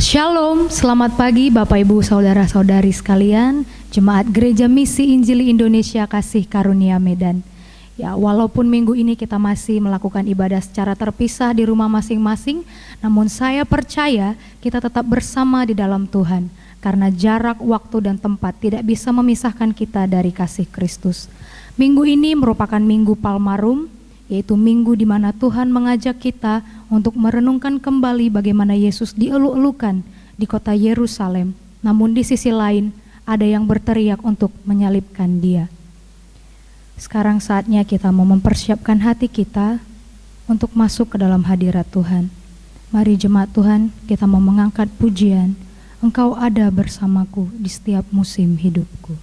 Shalom, selamat pagi Bapak Ibu Saudara-saudari sekalian, Jemaat Gereja Misi Injili Indonesia Kasih Karunia Medan. Ya, walaupun minggu ini kita masih melakukan ibadah secara terpisah di rumah masing-masing, namun saya percaya kita tetap bersama di dalam Tuhan, karena jarak, waktu, dan tempat tidak bisa memisahkan kita dari kasih Kristus. Minggu ini merupakan Minggu Palmarum, yaitu minggu di mana Tuhan mengajak kita untuk merenungkan kembali bagaimana Yesus dieluk-elukan di kota Yerusalem. Namun di sisi lain ada yang berteriak untuk menyalibkan Dia. Sekarang saatnya kita mau mempersiapkan hati kita untuk masuk ke dalam hadirat Tuhan. Mari jemaat Tuhan, kita mau mengangkat pujian, Engkau ada bersamaku di setiap musim hidupku.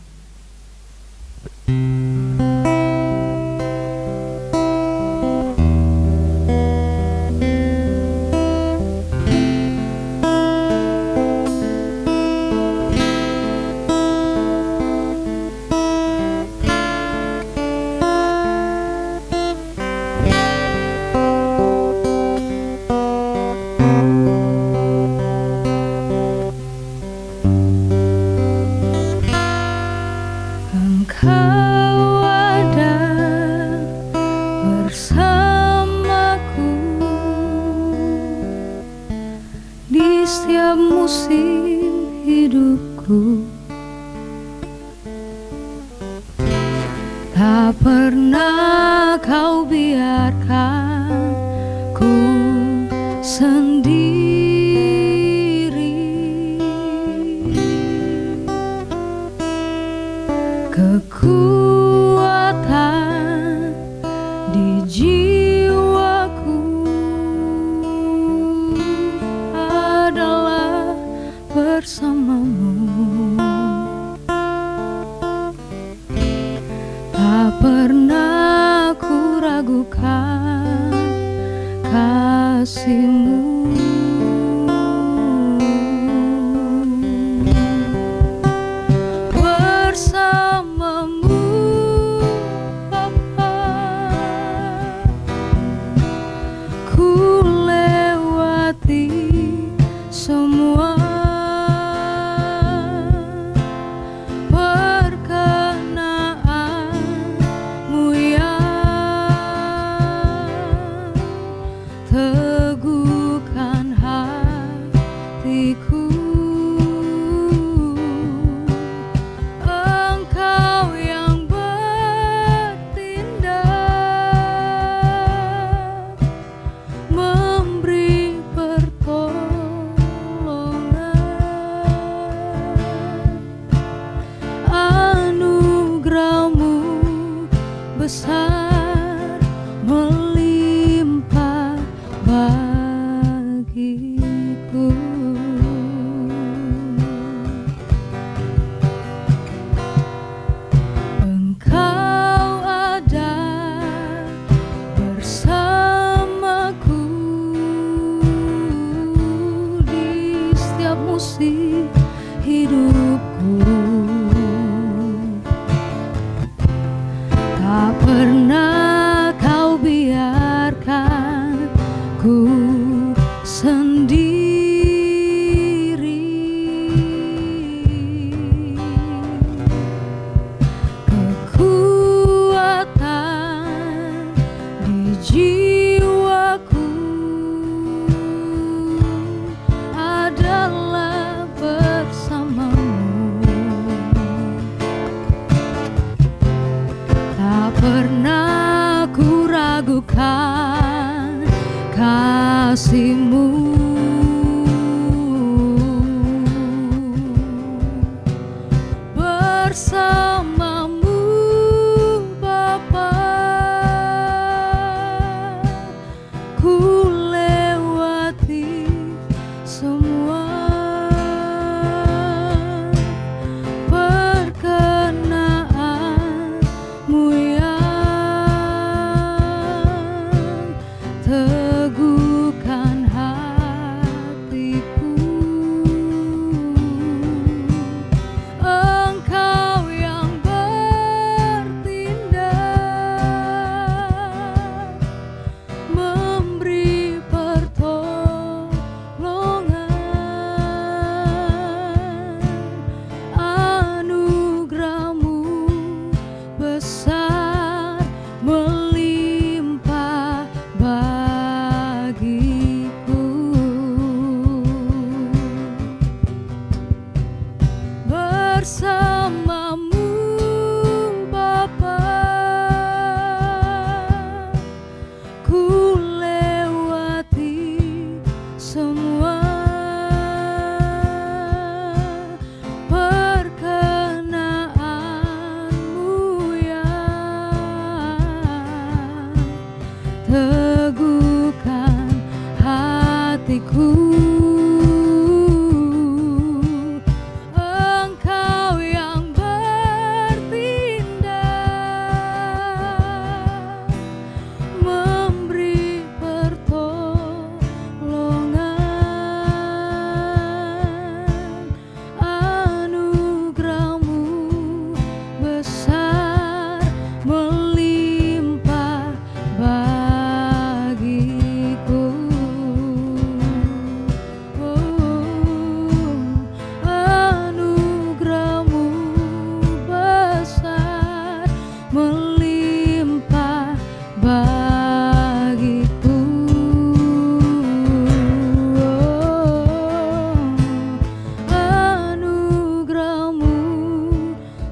Tak pernah kau biarkan ku sendiri, kekuatan di jiwaku adalah bersamamu. Tak pernah ku ragukan kasih-Mu. Bersamamu Bapa, ku lewati semua teguhkan hatiku. Engkau yang bertindak, memberi pertolongan. Anugerah-Mu besar melimpah bagiku. Engkau ada bersamaku di setiap musim hidupku. Tak pernah kau biarkan ku sendiri, kekuatan di jiwaku adalah bersamamu. Tak pernah ku ragukan kasih-Mu. Bersamamu Bapa, ku lewati semua perkenaan-Mu yang teguhkan hati. Engkau yang bertindak, memberi pertolongan. Anugerah-Mu besar melimpah bagiku. Anugerah-Mu besar melimpah bagiku. Anugerah-Mu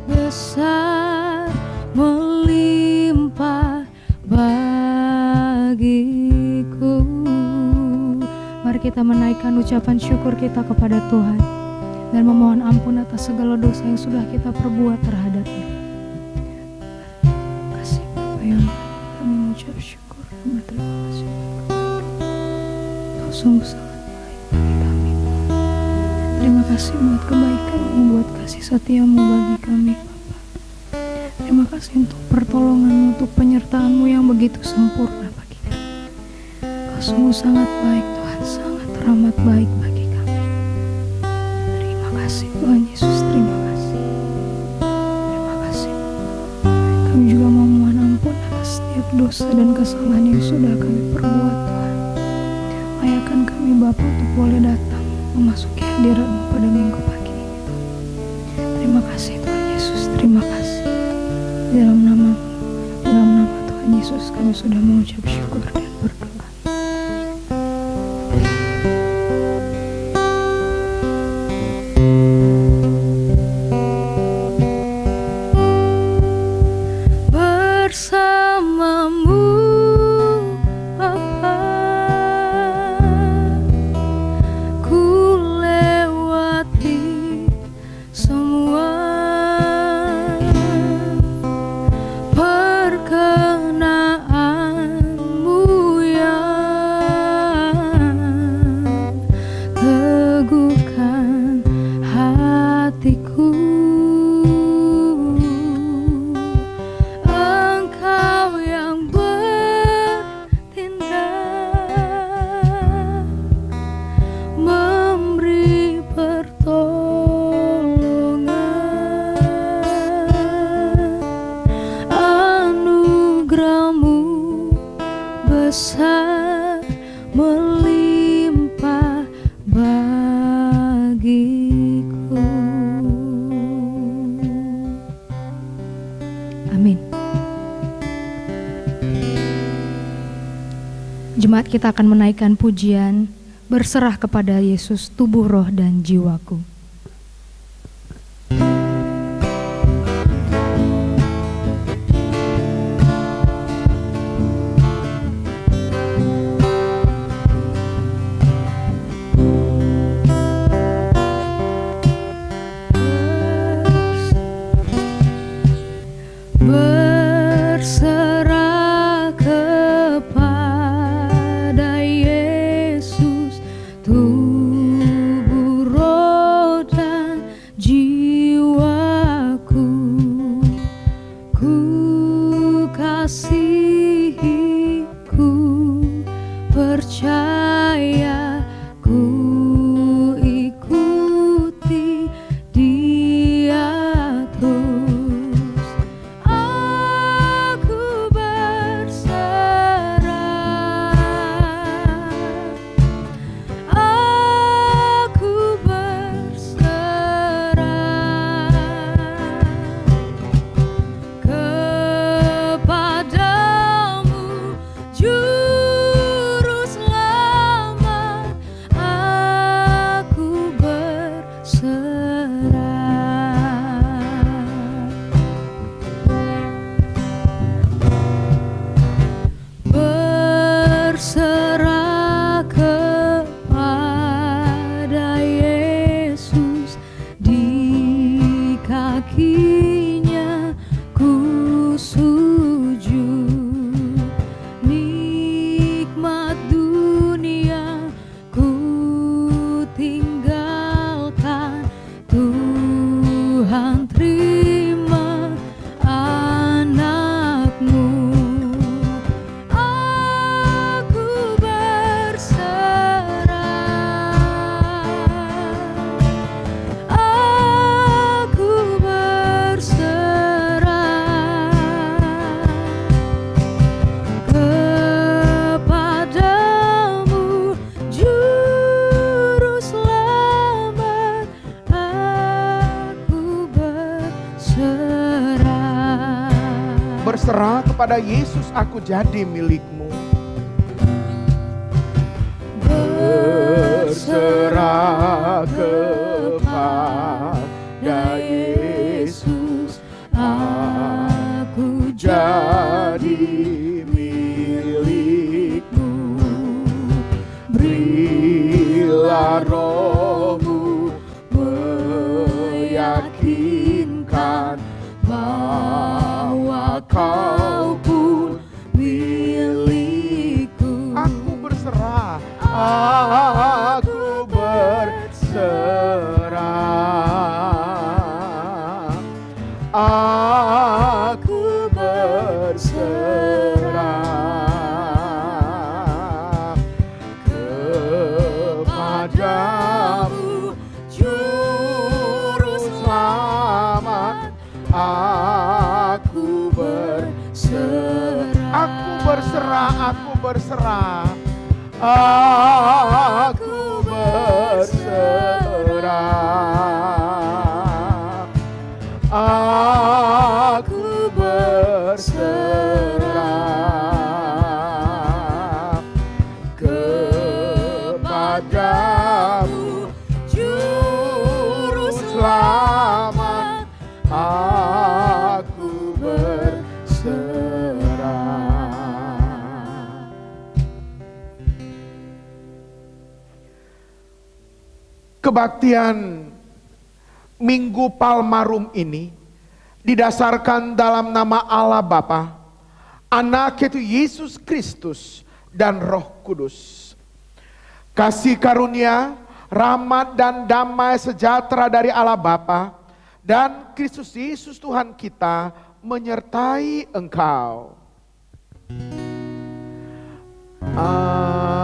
besar melimpah bagiku. Mari kita menaikkan ucapan syukur kita kepada Tuhan dan memohon ampun atas segala dosa yang sudah kita perbuat terhadap-Nya. Kasih Bapa yang kami mengucap syukur dan berterima kasih. Kau sungguh sangat baik bagi kami. Terima kasih buat kebaikan-Mu, buat kasih setia-Mu bagi kami, Bapa. Terima kasih untuk pertolongan-Mu, untuk penyertaan-Mu yang begitu sempurna bagi kami. Kau sungguh sangat baik, Tuhan, sangat teramat baik bagi kami. Terima kasih Tuhan Yesus, terima kasih. Terima kasih. Kami juga memohon ampun atas setiap dosa dan kesalahan yang sudah kami perbuat, Tuhan. Layakan kami Bapa untuk boleh datang memasuki hadirat-Mu pada minggu pagi ini, Tuhan. Terima kasih Tuhan Yesus, terima kasih. Dalam nama Tuhan Yesus kami sudah mengucap syukur dan berdoa. Bersama-Mu Bapa, ku lewati semua. Perkenan-Mu yang teguhkan hatiku. Engkau yang bertindak, memberi pertolongan. Anugerah-Mu besar melimpah bagiku. Amin. Jemaat kita akan menaikkan pujian berserah kepada Yesus tubuh, roh, dan jiwaku. Berserah kepada Yesus tubuh, roh, kepada Yesus aku jadi milikmu. Berserah kepada Yesus aku jadi milikmu. Berilah rohmu meyakinkan bahwa kau pun milikku. Aku berserah, aku berserah, aku berserah kepadamu, Juru Selamat. Aku berserah, aku berserah, aku berserah, aku berserah, aku berserah kepadamu, Juru Selamat. Aku berserah. Kebaktian Minggu Palmarum ini didasarkan dalam nama Allah Bapa, Anak yaitu Yesus Kristus, dan Roh Kudus. Kasih karunia, rahmat dan damai sejahtera dari Allah Bapa dan Kristus Yesus Tuhan kita menyertai engkau. Amin.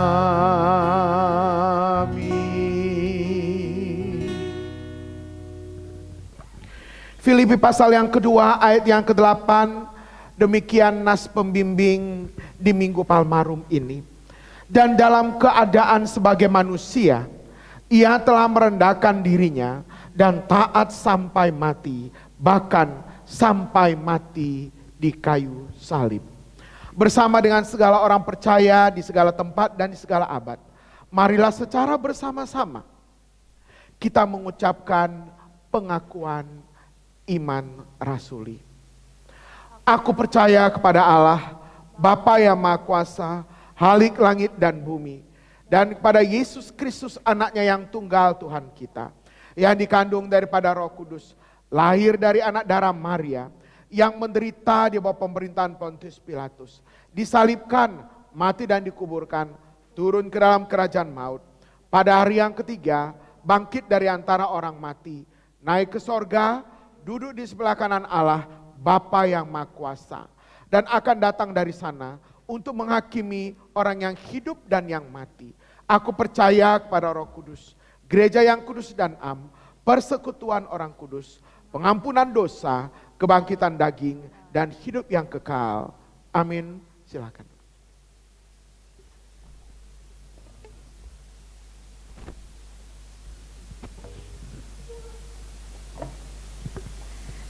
Filipi pasal yang kedua ayat yang ke-8, demikian nas pembimbing di Minggu Palmarum ini. Dan dalam keadaan sebagai manusia, ia telah merendahkan dirinya dan taat sampai mati, bahkan sampai mati di kayu salib. Bersama dengan segala orang percaya di segala tempat dan di segala abad, marilah secara bersama-sama kita mengucapkan pengakuan iman rasuli. Aku percaya kepada Allah, Bapa yang Maha Kuasa, Khalik langit dan bumi, dan kepada Yesus Kristus anaknya yang tunggal Tuhan kita, yang dikandung daripada Roh Kudus, lahir dari anak darah Maria, yang menderita di bawah pemerintahan Pontius Pilatus, disalibkan, mati dan dikuburkan, turun ke dalam kerajaan maut. Pada hari yang ketiga, bangkit dari antara orang mati, naik ke sorga, duduk di sebelah kanan Allah, Bapa yang Maha Kuasa, dan akan datang dari sana untuk menghakimi orang yang hidup dan yang mati. Aku percaya kepada Roh Kudus, gereja yang kudus dan am, persekutuan orang kudus, pengampunan dosa, kebangkitan daging, dan hidup yang kekal. Amin. Silakan.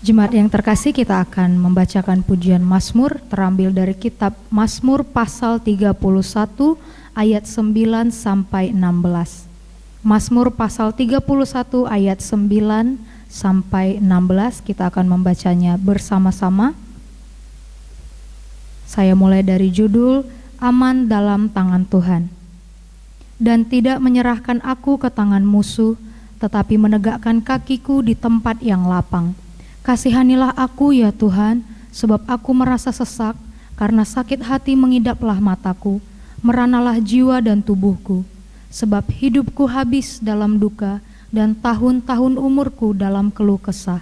Jemaat yang terkasih, kita akan membacakan pujian Mazmur terambil dari kitab Mazmur pasal 31 ayat 9 sampai 16. Mazmur pasal 31 ayat 9 sampai 16, kita akan membacanya bersama-sama. Saya mulai dari judul Aman dalam tangan Tuhan. Dan tidak menyerahkan aku ke tangan musuh, tetapi menegakkan kakiku di tempat yang lapang. Kasihanilah aku ya Tuhan, sebab aku merasa sesak, karena sakit hati mengidaplah mataku, meranalah jiwa dan tubuhku. Sebab hidupku habis dalam duka, dan tahun-tahun umurku dalam keluh kesah.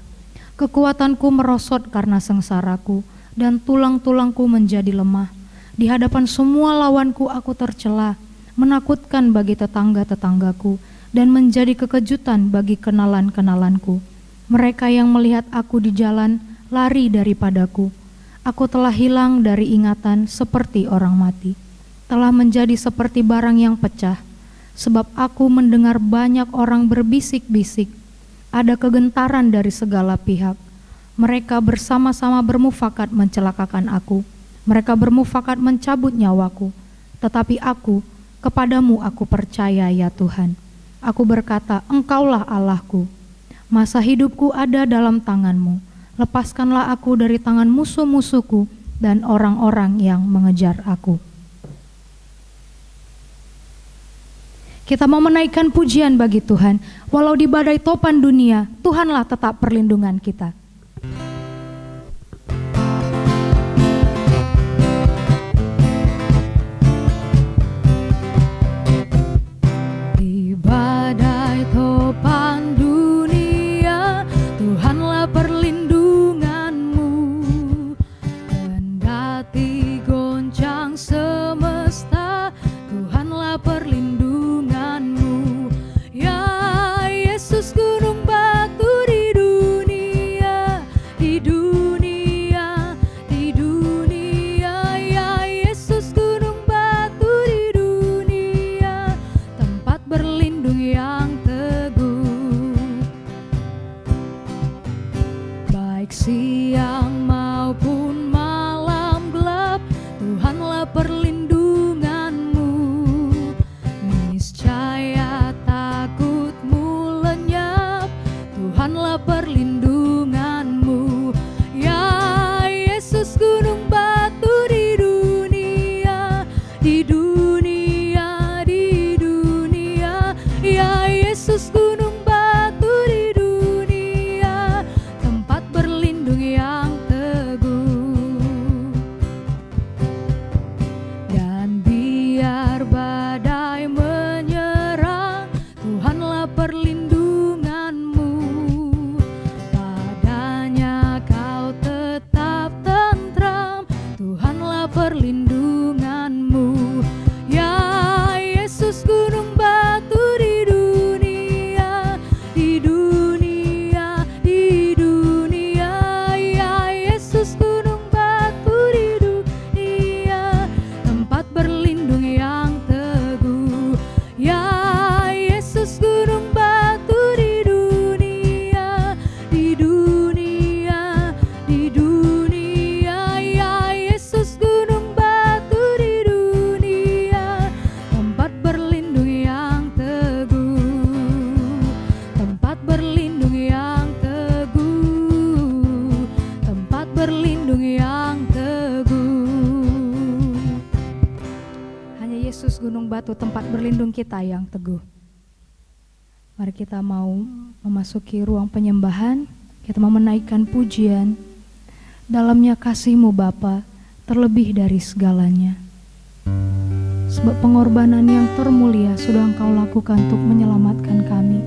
Kekuatanku merosot karena sengsaraku, dan tulang-tulangku menjadi lemah. Di hadapan semua lawanku aku tercela, menakutkan bagi tetangga-tetanggaku, dan menjadi kekejutan bagi kenalan-kenalanku. Mereka yang melihat aku di jalan lari daripadaku. Aku telah hilang dari ingatan seperti orang mati, telah menjadi seperti barang yang pecah. Sebab aku mendengar banyak orang berbisik-bisik, ada kegentaran dari segala pihak. Mereka bersama-sama bermufakat mencelakakan aku. Mereka bermufakat mencabut nyawaku, tetapi kepadamu aku percaya ya Tuhan. Aku berkata, Engkaulah Allahku. Masa hidupku ada dalam tangan-Mu. Lepaskanlah aku dari tangan musuh-musuhku dan orang-orang yang mengejar aku. Kita mau menaikkan pujian bagi Tuhan. Walau di badai topan dunia, Tuhanlah tetap perlindungan kita. Di badai topan dunia, Tuhanlah perlindunganmu. Kendati goncang semesta, Tuhanlah perlindunganmu. Yesus gunung batu di dunia, di dunia, di dunia. Ya Yesus gunung batu di dunia, tempat berlindung yang teguh. Baik siang maupun malam gelap, Tuhanlah perlindunganmu. Niscaya takutmu lenyap, Tuhanlah perlindunganmu. Ya Yesus gunung batu di dunia, di dunia, di dunia. Ya Yesus gunung batu di dunia, tempat berlindung yang teguh. Dan biar badai menyerang, Tuhanlah perlindunganmu. Padanya kau tetap tentram, Tuhanlah perlindunganmu. Ya Yesus gunung batu di dunia, di dunia, di dunia. Ya Yesus gunung batu di dunia, tempat berlindung yang teguh. Ya Yesus gunung batu di dunia, di dunia, di dunia. Ya Yesus gunung batu di dunia, tempat berlindung yang teguh, tempat berlindung yang teguh, tempat berlindung yang teguh. Hanya Yesus gunung batu tempat berlindung kita yang teguh. Mari kita mau memasuki ruang penyembahan. Kita mau menaikkan pujian. Dalamnya kasih-Mu Bapa terlebih dari segalanya. Sebab pengorbanan yang termulia sudah Engkau lakukan untuk menyelamatkan kami.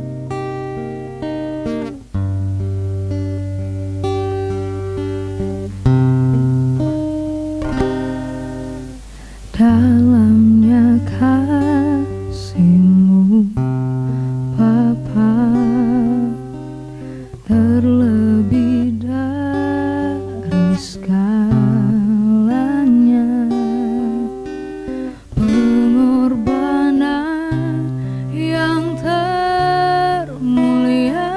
Dalamnya kasih-Mu Bapa terlebih dari segalanya. Pengorbanan yang termulia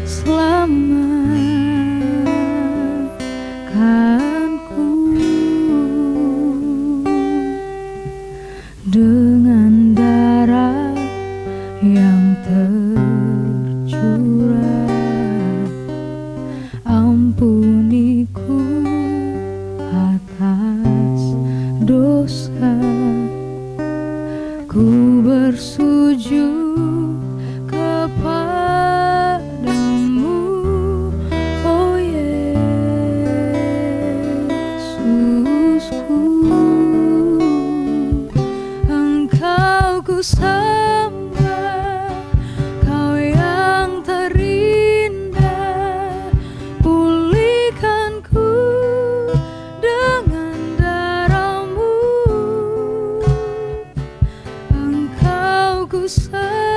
selamatkanku. Dengan darah yang tercurah, ampuniku atas dosa. Ku bersujud kepadamu, oh Yesusku. Engkau ku sembah, Kau yang terindah. Pulihkanku dengan darah-Mu. Engkau ku sembah,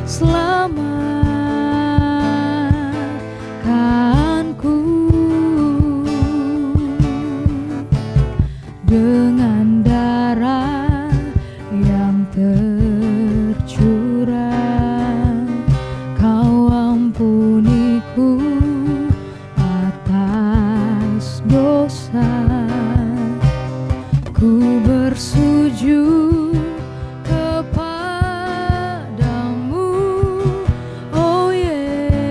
selamatkanku dengan darah yang tercurah. Kau ampuniku atas dosa. Ku bersujud kepadamu, oh Yesusku.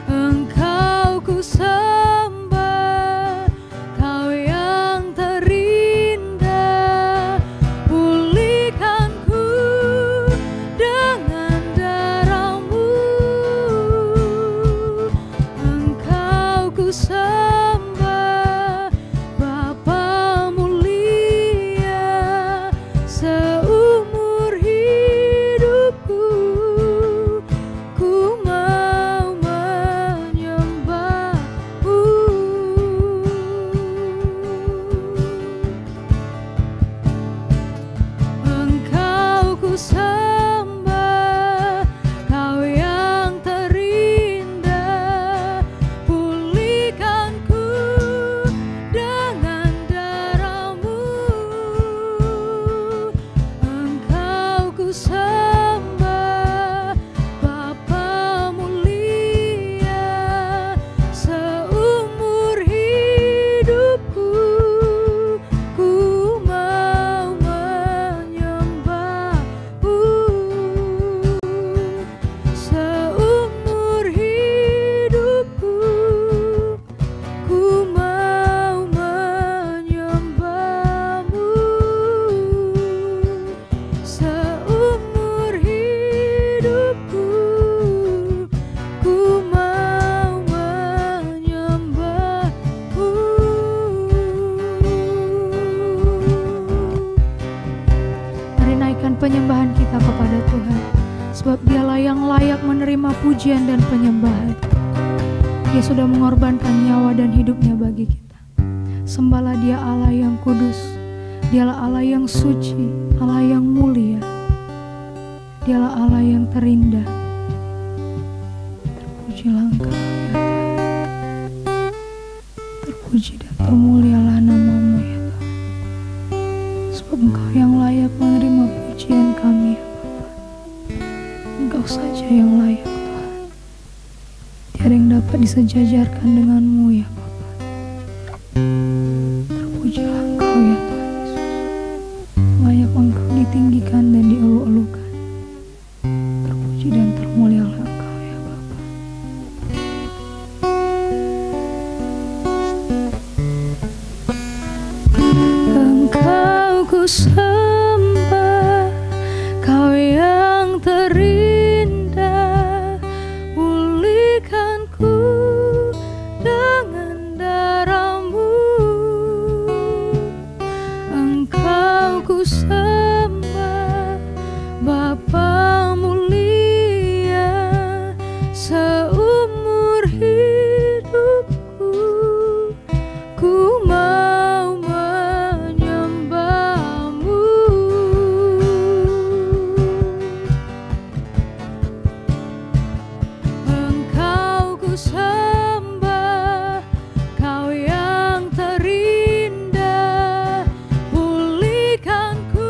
Engkau ku sembah, Kau yang terindah. Pulihkanku dengan darah-Mu. Engkau ku sembah, Bapa mulia. Seumur hidupku ku mau menyembah-Mu. Engkau ku sembah, Kau yang terindah. Pulihkanku dengan darah-Mu. Engkau ku sembah, Bapa mulia. Seumur hidupku ku mau menyembah-Mu. Seumur hidupku ku mau menyembah-Mu. Seumur hidupku ku mau menyembah-Mu. Mari naikkan penyembahan kita kepada Tuhan, sebab Dialah yang layak menerima pujian dan penyembahan. Dia sudah mengorbankan nyawa dan hidupnya bagi kita. Sembahlah Dia, Allah yang kudus. Dialah Allah yang suci, Allah yang mulia. Dialah Allah yang terindah. Terpujilah Engkau ya Tuhan. Terpuji dan termulialah nama-Mu ya Tuhan. Sebab Engkau yang layak menerima pujian kami ya Bapa. Engkau saja yang layak Tuhan. Tiada yang dapat disejajarkan dengan-Mu ya Bapa. Terpujilah Engkau ya Tuhan Yesus. Layak Engkau ditinggikan dan dieluk-elukan. Terpuji dan termulialah Engkau ya Bapa. Engkau ku sembah, Kau yang terindah. Pulihkanku dengan darah-Mu. Engkau ku sembah, Bapa mulia. Seumur hidupku ku mau menyembah-Mu. Engkau ku sembah, Kau yang terindah. Pulihkanku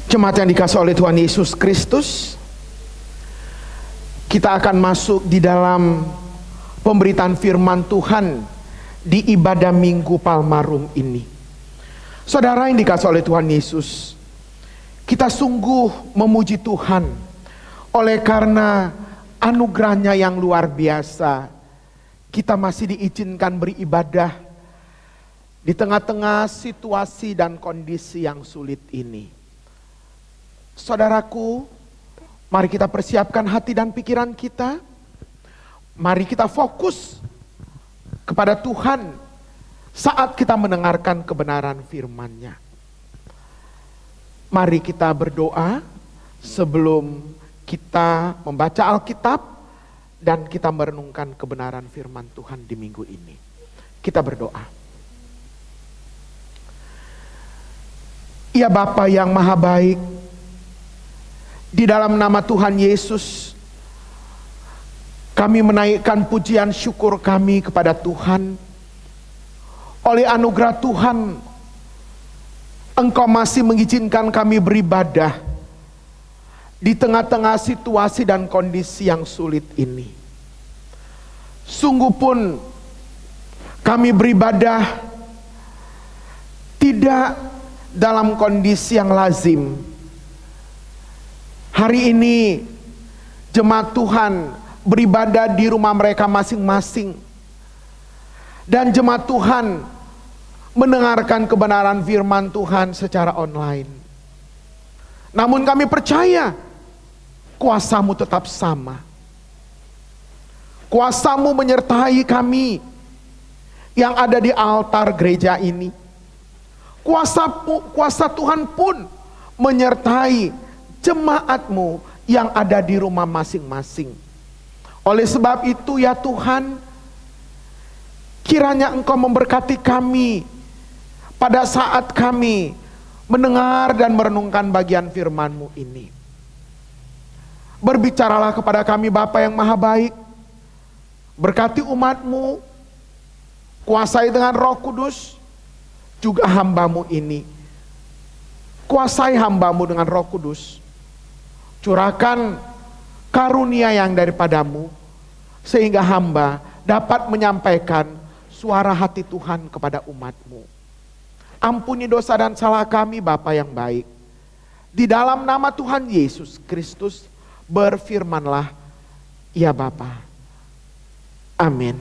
Jemaat yang dikasihi oleh Tuhan Yesus Kristus, kita akan masuk di dalam pemberitaan firman Tuhan di ibadah Minggu Palmarum ini. Saudara yang dikasihi oleh Tuhan Yesus, kita sungguh memuji Tuhan oleh karena anugerahnya yang luar biasa. Kita masih diizinkan beribadah di tengah-tengah situasi dan kondisi yang sulit ini. Saudaraku, mari kita persiapkan hati dan pikiran kita. Mari kita fokus kepada Tuhan saat kita mendengarkan kebenaran firman-Nya. Mari kita berdoa sebelum kita membaca Alkitab dan kita merenungkan kebenaran firman Tuhan di minggu ini. Kita berdoa. Ya Bapa yang Maha Baik, di dalam nama Tuhan Yesus, kami menaikkan pujian syukur kami kepada Tuhan. Oleh anugerah Tuhan, Engkau masih mengizinkan kami beribadah di tengah-tengah situasi dan kondisi yang sulit ini. Sungguh pun kami beribadah tidak dalam kondisi yang lazim. Hari ini jemaat Tuhan beribadah di rumah mereka masing-masing. Dan jemaat Tuhan mendengarkan kebenaran firman Tuhan secara online. Namun kami percaya kuasa-Mu tetap sama. Kuasa-Mu menyertai kami yang ada di altar gereja ini. Kuasa Tuhan pun menyertai jemaat-Mu yang ada di rumah masing-masing. Oleh sebab itu ya Tuhan, kiranya Engkau memberkati kami pada saat kami mendengar dan merenungkan bagian firman-Mu ini. Berbicaralah kepada kami Bapa yang Maha Baik, berkati umat-Mu, kuasai dengan Roh Kudus, juga hamba-Mu ini. Kuasai hamba-Mu dengan Roh Kudus. Curahkan karunia yang daripadamu, sehingga hamba dapat menyampaikan suara hati Tuhan kepada umat-Mu. Ampuni dosa dan salah kami Bapa yang baik. Di dalam nama Tuhan Yesus Kristus berfirmanlah, ya Bapa. Amin.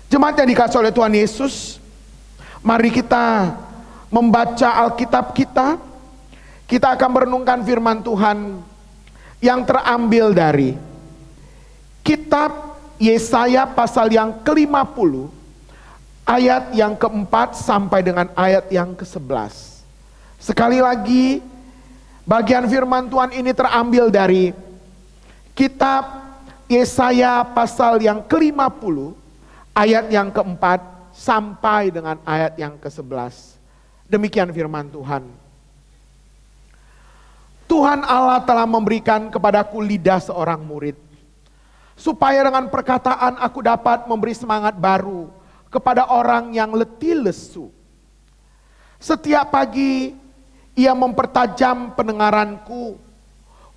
Jemaat yang dikasihi oleh Tuhan Yesus, mari kita membaca Alkitab kita. Kita akan merenungkan firman Tuhan yang terambil dari kitab Yesaya pasal yang ke-50 ayat yang ke-4 sampai dengan ayat yang ke-11. Sekali lagi, bagian firman Tuhan ini terambil dari kitab Yesaya pasal yang ke-50 ayat yang ke-4 sampai dengan ayat yang ke-11. Demikian firman Tuhan. Tuhan Allah telah memberikan kepadaku lidah seorang murid, supaya dengan perkataan aku dapat memberi semangat baru kepada orang yang letih lesu. Setiap pagi ia mempertajam pendengaranku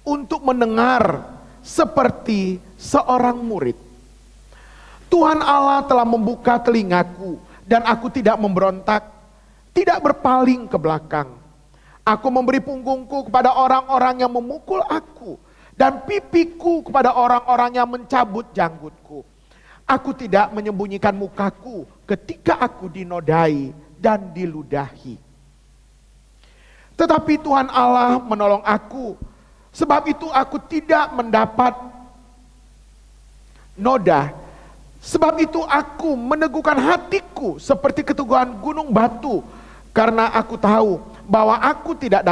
untuk mendengar seperti seorang murid. Tuhan Allah telah membuka telingaku dan aku tidak memberontak, tidak berpaling ke belakang. Aku memberi punggungku kepada orang-orang yang memukul aku, dan pipiku kepada orang-orang yang mencabut janggutku. Aku tidak menyembunyikan mukaku ketika aku dinodai dan diludahi. Tetapi Tuhan Allah menolong aku, sebab itu aku tidak mendapat noda. Sebab itu aku meneguhkan hatiku seperti keteguhan gunung batu, karena aku tahu bahwa aku tidak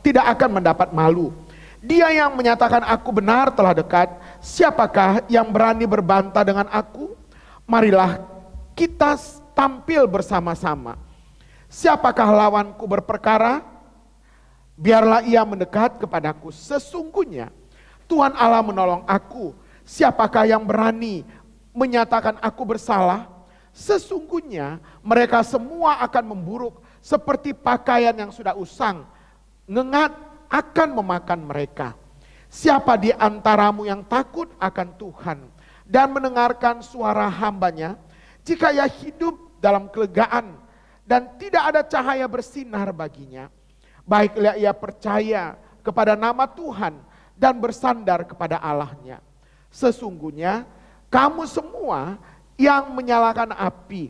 akan mendapat malu. Dia yang menyatakan aku benar telah dekat. Siapakah yang berani berbantah dengan aku? Marilah kita tampil bersama-sama. Siapakah lawanku berperkara? Biarlah ia mendekat kepadaku. Sesungguhnya Tuhan Allah menolong aku. Siapakah yang berani menyatakan aku bersalah? Sesungguhnya mereka semua akan memburuk seperti pakaian yang sudah usang. ngengat akan memakan mereka. Siapa di antaramu yang takut akan Tuhan dan mendengarkan suara hambanya, jika ia hidup dalam kelegaan dan tidak ada cahaya bersinar baginya, baiklah ia percaya kepada nama Tuhan dan bersandar kepada Allahnya. Sesungguhnya kamu semua yang menyalakan api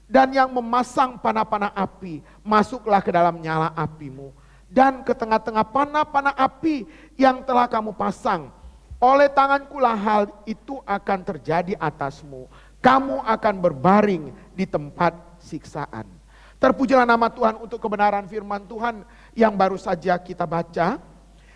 dan yang memasang panah-panah api, masuklah ke dalam nyala apimu dan ke tengah-tengah panah-panah api yang telah kamu pasang. Oleh tangankulah hal itu akan terjadi atasmu. Kamu akan berbaring di tempat siksaan. Terpujilah nama Tuhan untuk kebenaran firman Tuhan yang baru saja kita baca.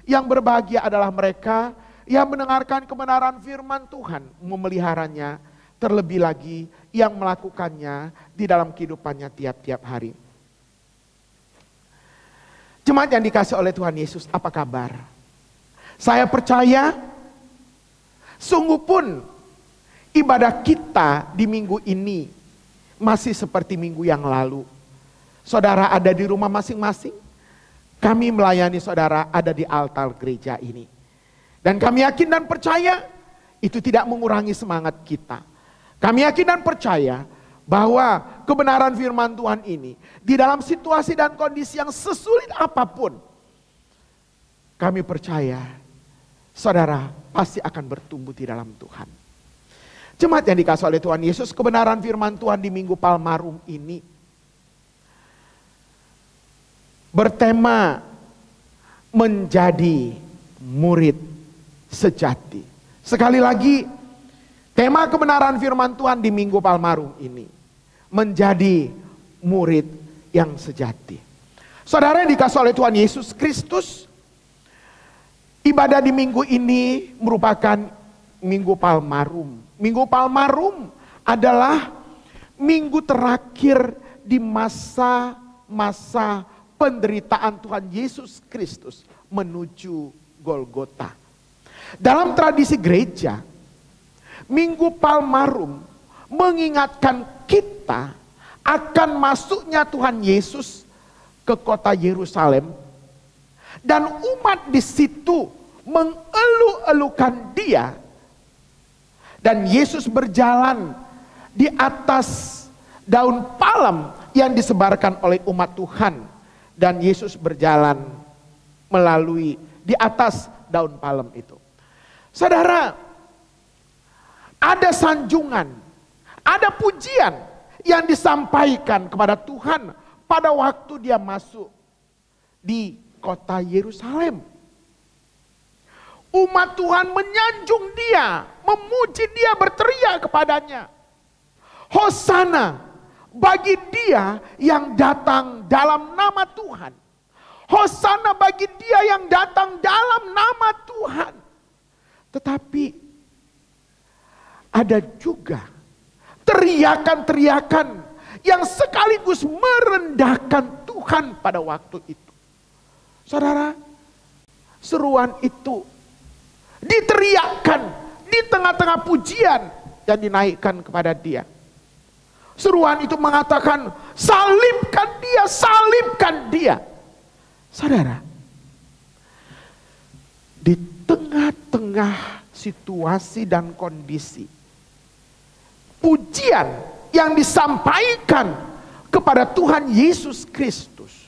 Yang berbahagia adalah mereka yang mendengarkan kebenaran firman Tuhan, memeliharanya, terlebih lagi yang melakukannya di dalam kehidupannya tiap-tiap hari. Jemaat yang dikasih oleh Tuhan Yesus, apa kabar? Saya percaya sungguh pun ibadah kita di minggu ini masih seperti minggu yang lalu. Saudara ada di rumah masing-masing, kami melayani saudara ada di altar gereja ini. Dan kami yakin dan percaya itu tidak mengurangi semangat kita. Kami yakin dan percaya bahwa kebenaran firman Tuhan ini di dalam situasi dan kondisi yang sesulit apapun, kami percaya saudara pasti akan bertumbuh di dalam Tuhan. Jemaat yang dikasih oleh Tuhan Yesus, kebenaran firman Tuhan di Minggu Palmarum ini bertema menjadi murid sejati. Sekali lagi, tema kebenaran firman Tuhan di Minggu Palmarum ini menjadi murid yang sejati. Saudara yang dikasih oleh Tuhan Yesus Kristus, ibadah di minggu ini merupakan Minggu Palmarum. Minggu Palmarum adalah minggu terakhir di masa-masa penderitaan Tuhan Yesus Kristus menuju Golgota. Dalam tradisi gereja, Minggu Palmarum mengingatkan kita akan masuknya Tuhan Yesus ke kota Yerusalem, dan umat di situ mengeluh-elukan Dia, dan Yesus berjalan di atas daun palem yang disebarkan oleh umat Tuhan, dan Yesus berjalan melalui di atas daun palem itu. Saudara, ada sanjungan, ada pujian yang disampaikan kepada Tuhan pada waktu Dia masuk di kota Yerusalem. Umat Tuhan menyanjung Dia, memuji Dia, berteriak kepadanya, Hosana bagi Dia yang datang dalam nama Tuhan. Hosana bagi Dia yang datang dalam nama Tuhan. Tetapi ada juga teriakan-teriakan yang sekaligus merendahkan Tuhan pada waktu itu. Saudara, seruan itu diteriakkan di tengah-tengah pujian yang dinaikkan kepada Dia. Seruan itu mengatakan, salibkan Dia, salibkan Dia. Saudara, di tengah-tengah situasi dan kondisi, pujian yang disampaikan kepada Tuhan Yesus Kristus,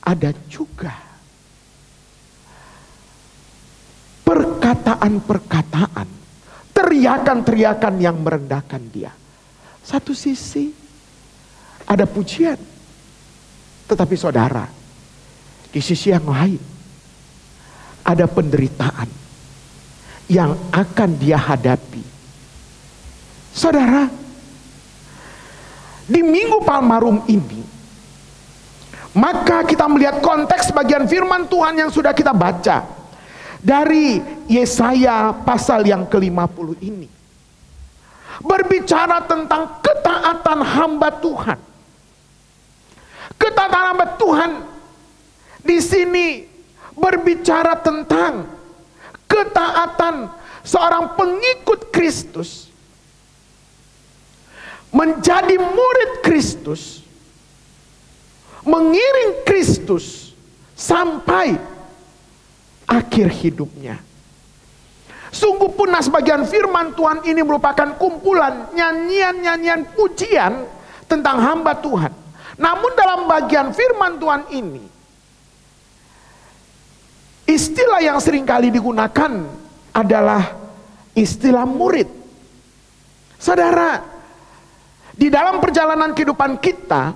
ada juga perkataan-perkataan, teriakan-teriakan yang merendahkan Dia. Satu sisi ada pujian, tetapi saudara, di sisi yang lain ada penderitaan yang akan Dia hadapi. Saudara, di Minggu Palmarum ini, maka kita melihat konteks bagian firman Tuhan yang sudah kita baca dari Yesaya pasal yang ke-50 ini. Berbicara tentang ketaatan hamba Tuhan. Ketaatan hamba Tuhan di sini berbicara tentang ketaatan seorang pengikut Kristus menjadi murid Kristus, mengiring Kristus sampai akhir hidupnya. Sungguh pun nas bagian firman Tuhan ini merupakan kumpulan nyanyian-nyanyian pujian tentang hamba Tuhan. Namun dalam bagian firman Tuhan ini, istilah yang seringkali digunakan adalah istilah murid. Saudara, di dalam perjalanan kehidupan kita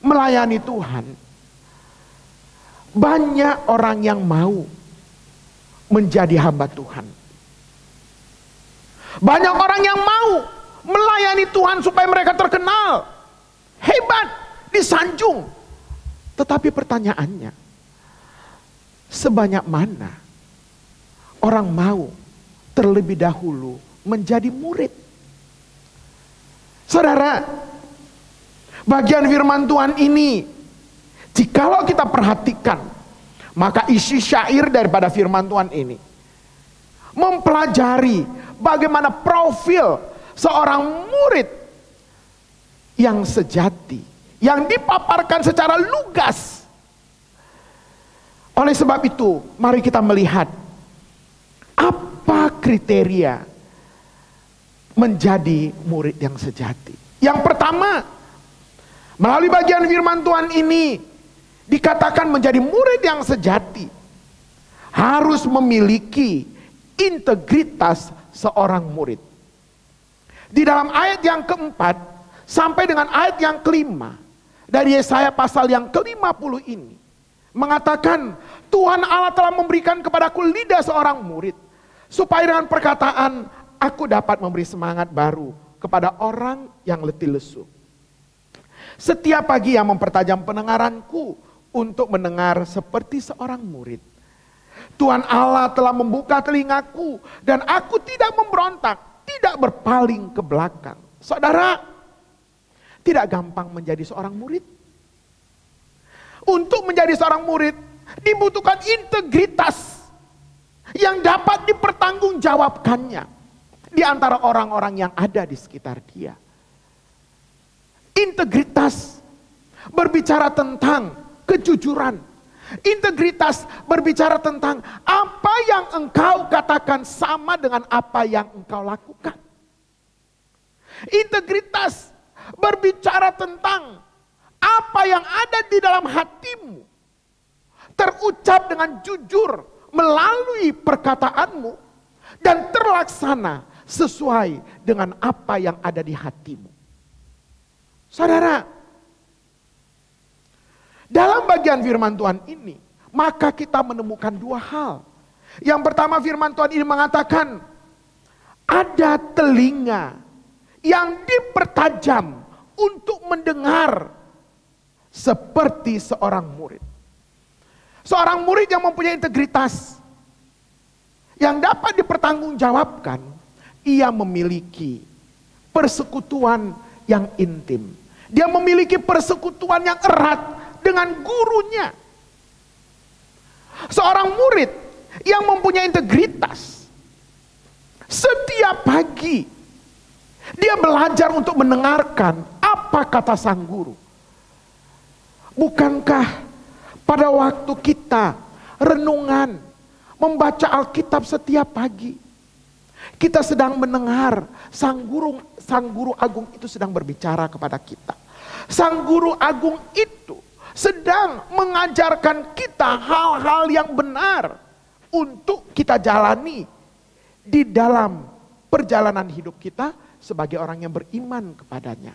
melayani Tuhan, banyak orang yang mau menjadi hamba Tuhan. Banyak orang yang mau melayani Tuhan supaya mereka terkenal, hebat, disanjung. Tetapi pertanyaannya, sebanyak mana orang mau terlebih dahulu menjadi murid? Saudara, bagian firman Tuhan ini, jikalau kita perhatikan, maka isi syair daripada firman Tuhan ini mempelajari bagaimana profil seorang murid yang sejati, yang dipaparkan secara lugas. Oleh sebab itu, mari kita melihat apa kriteria menjadi murid yang sejati. Yang pertama, melalui bagian firman Tuhan ini dikatakan menjadi murid yang sejati harus memiliki integritas seorang murid. Di dalam ayat yang keempat sampai dengan ayat yang kelima dari Yesaya pasal yang ke-50 ini mengatakan, Tuhan Allah telah memberikan kepadaku lidah seorang murid, supaya dengan perkataan aku dapat memberi semangat baru kepada orang yang letih lesu. Setiap pagi yang mempertajam pendengaranku untuk mendengar seperti seorang murid. Tuhan Allah telah membuka telingaku dan aku tidak memberontak, tidak berpaling ke belakang. Saudara, tidak gampang menjadi seorang murid. Untuk menjadi seorang murid dibutuhkan integritas yang dapat dipertanggungjawabkannya di antara orang-orang yang ada di sekitar dia. Integritas berbicara tentang kejujuran. Integritas berbicara tentang apa yang engkau katakan sama dengan apa yang engkau lakukan. Integritas berbicara tentang apa yang ada di dalam hatimu terucap dengan jujur melalui perkataanmu dan terlaksana sesuai dengan apa yang ada di hatimu. Saudara, dalam bagian firman Tuhan ini, maka kita menemukan dua hal. Yang pertama, firman Tuhan ini mengatakan, ada telinga yang dipertajam untuk mendengar seperti seorang murid. Seorang murid yang mempunyai integritas, yang dapat dipertanggungjawabkan, ia memiliki persekutuan yang intim. Dia memiliki persekutuan yang erat dengan gurunya. Seorang murid yang mempunyai integritas, setiap pagi dia belajar untuk mendengarkan apa kata sang guru. Bukankah pada waktu kita renungan membaca Alkitab setiap pagi, kita sedang mendengar sang guru agung itu sedang berbicara kepada kita. Sang guru agung itu sedang mengajarkan kita hal-hal yang benar untuk kita jalani di dalam perjalanan hidup kita sebagai orang yang beriman kepadanya.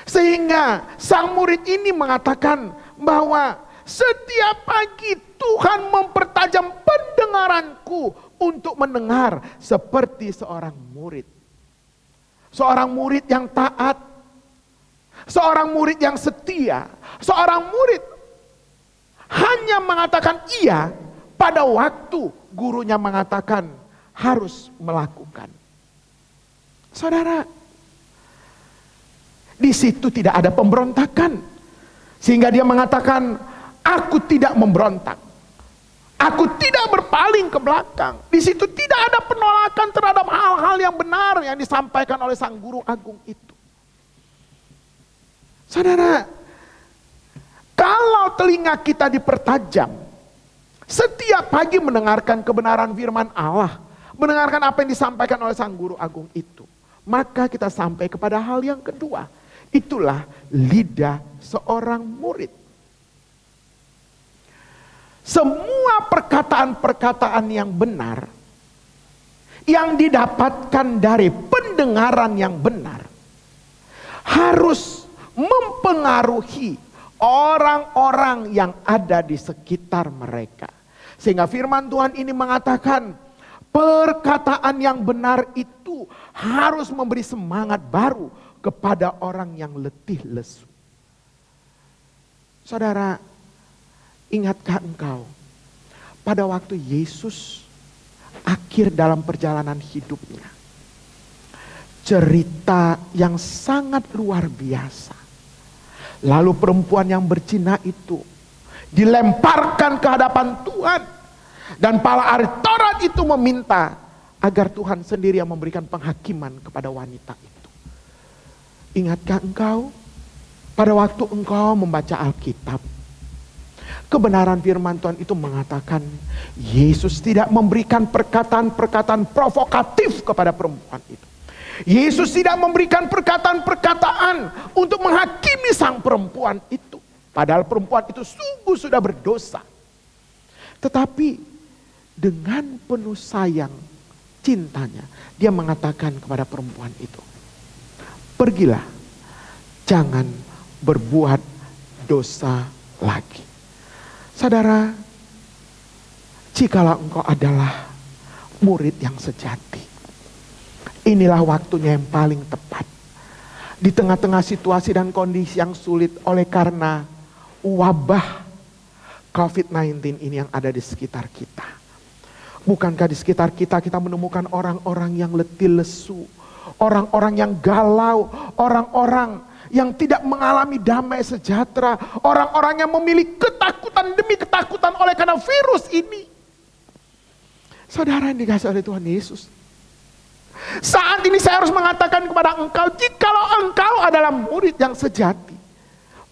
Sehingga sang murid ini mengatakan bahwa setiap pagi Tuhan mempertajam pendengaranku untuk mendengar seperti seorang murid. Seorang murid yang taat, seorang murid yang setia, seorang murid hanya mengatakan iya pada waktu gurunya mengatakan harus melakukan. Saudara, di situ tidak ada pemberontakan. Sehingga dia mengatakan, aku tidak memberontak. Aku tidak berpaling ke belakang. Di situ tidak ada penolakan terhadap hal-hal yang benar yang disampaikan oleh sang guru agung itu. Saudara, Kalau telinga kita dipertajam, setiap pagi mendengarkan kebenaran firman Allah, mendengarkan apa yang disampaikan oleh Sang Guru Agung itu, maka kita sampai kepada hal yang kedua. Itulah lidah seorang murid. Semua perkataan-perkataan yang benar, yang didapatkan dari pendengaran yang benar, harus mempengaruhi orang-orang yang ada di sekitar mereka. Sehingga firman Tuhan ini mengatakan, perkataan yang benar itu harus memberi semangat baru kepada orang yang letih lesu. Saudara, ingatkah engkau pada waktu Yesus akhir dalam perjalanan hidupnya, cerita yang sangat luar biasa. Lalu perempuan yang berzina itu dilemparkan ke hadapan Tuhan, dan para ahli Taurat itu meminta agar Tuhan sendiri yang memberikan penghakiman kepada wanita itu. Ingatkah engkau pada waktu engkau membaca Alkitab, kebenaran firman Tuhan itu mengatakan Yesus tidak memberikan perkataan-perkataan provokatif kepada perempuan itu. Yesus tidak memberikan perkataan-perkataan untuk menghakimi sang perempuan itu. Padahal perempuan itu sungguh sudah berdosa. Tetapi dengan penuh sayang cintanya, dia mengatakan kepada perempuan itu, pergilah, jangan berbuat dosa lagi. Saudara, jikalau engkau adalah murid yang sejati, inilah waktunya yang paling tepat. Di tengah-tengah situasi dan kondisi yang sulit oleh karena wabah COVID-19 ini yang ada di sekitar kita. Bukankah di sekitar kita menemukan orang-orang yang letih lesu, orang-orang yang galau, orang-orang yang tidak mengalami damai sejahtera, orang-orang yang memiliki ketakutan demi ketakutan oleh karena virus ini. Saudara yang dikasihi oleh Tuhan Yesus, saat ini saya harus mengatakan kepada engkau, jikalau engkau adalah murid yang sejati,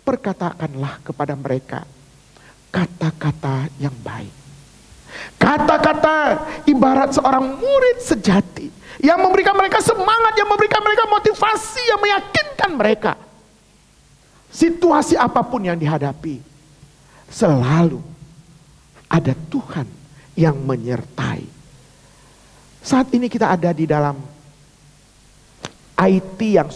perkatakanlah kepada mereka kata-kata yang baik. Kata-kata ibarat seorang murid sejati yang memberikan mereka semangat, yang memberikan mereka motivasi, yang meyakinkan mereka. Situasi apapun yang dihadapi, selalu ada Tuhan yang menyertai. Saat ini kita ada di dalam IT yang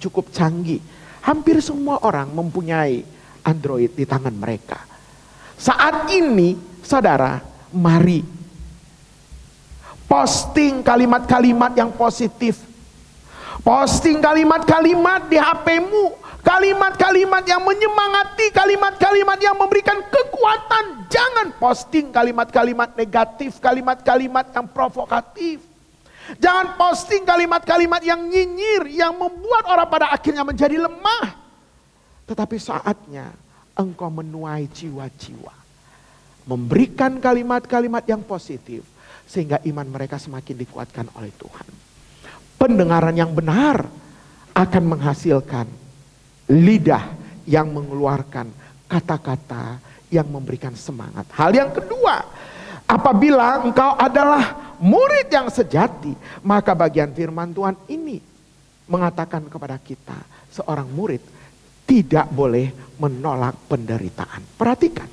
cukup canggih. Hampir semua orang mempunyai Android di tangan mereka. Saat ini, saudara, mari posting kalimat-kalimat yang positif. Posting kalimat-kalimat di HP-mu, kalimat-kalimat yang menyemangati, kalimat-kalimat yang memberikan kekuatan. Jangan posting kalimat-kalimat negatif, kalimat-kalimat yang provokatif. Jangan posting kalimat-kalimat yang nyinyir, yang membuat orang pada akhirnya menjadi lemah. Tetapi saatnya engkau menuai jiwa-jiwa, memberikan kalimat-kalimat yang positif, sehingga iman mereka semakin dikuatkan oleh Tuhan. Pendengaran yang benar akan menghasilkan lidah yang mengeluarkan kata-kata yang memberikan semangat. Hal yang kedua, apabila engkau adalah murid yang sejati, maka bagian firman Tuhan ini mengatakan kepada kita, seorang murid tidak boleh menolak penderitaan. Perhatikan,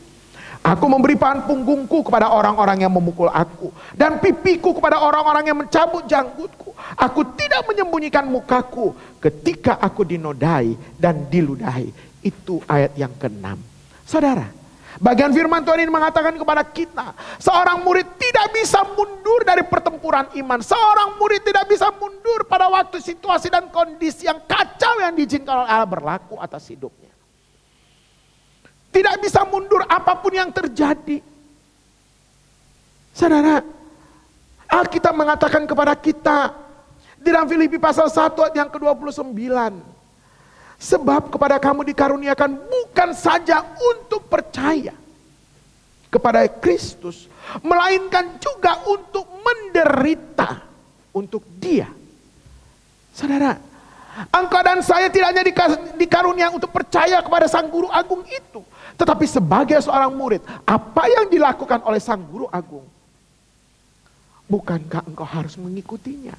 aku memberi pahan punggungku kepada orang-orang yang memukul aku, dan pipiku kepada orang-orang yang mencabut janggutku. Aku tidak menyembunyikan mukaku ketika aku dinodai dan diludahi. Itu ayat yang ke-6. Saudara, bagian firman Tuhan ini mengatakan kepada kita, seorang murid tidak bisa mundur dari pertempuran iman. Seorang murid tidak bisa mundur pada waktu situasi dan kondisi yang kacau yang diizinkan oleh Allah berlaku atas hidupnya. Tidak bisa mundur apapun yang terjadi. Saudara, Alkitab mengatakan kepada kita di dalam Filipi pasal 1 ayat yang ke-29. Sebab kepada kamu dikaruniakan bukan saja untuk percaya kepada Kristus, melainkan juga untuk menderita untuk Dia. Saudara, Engkau dan saya tidak hanya dikarunia untuk percaya kepada Sang Guru Agung itu, tetapi sebagai seorang murid, apa yang dilakukan oleh Sang Guru Agung, bukankah engkau harus mengikutinya?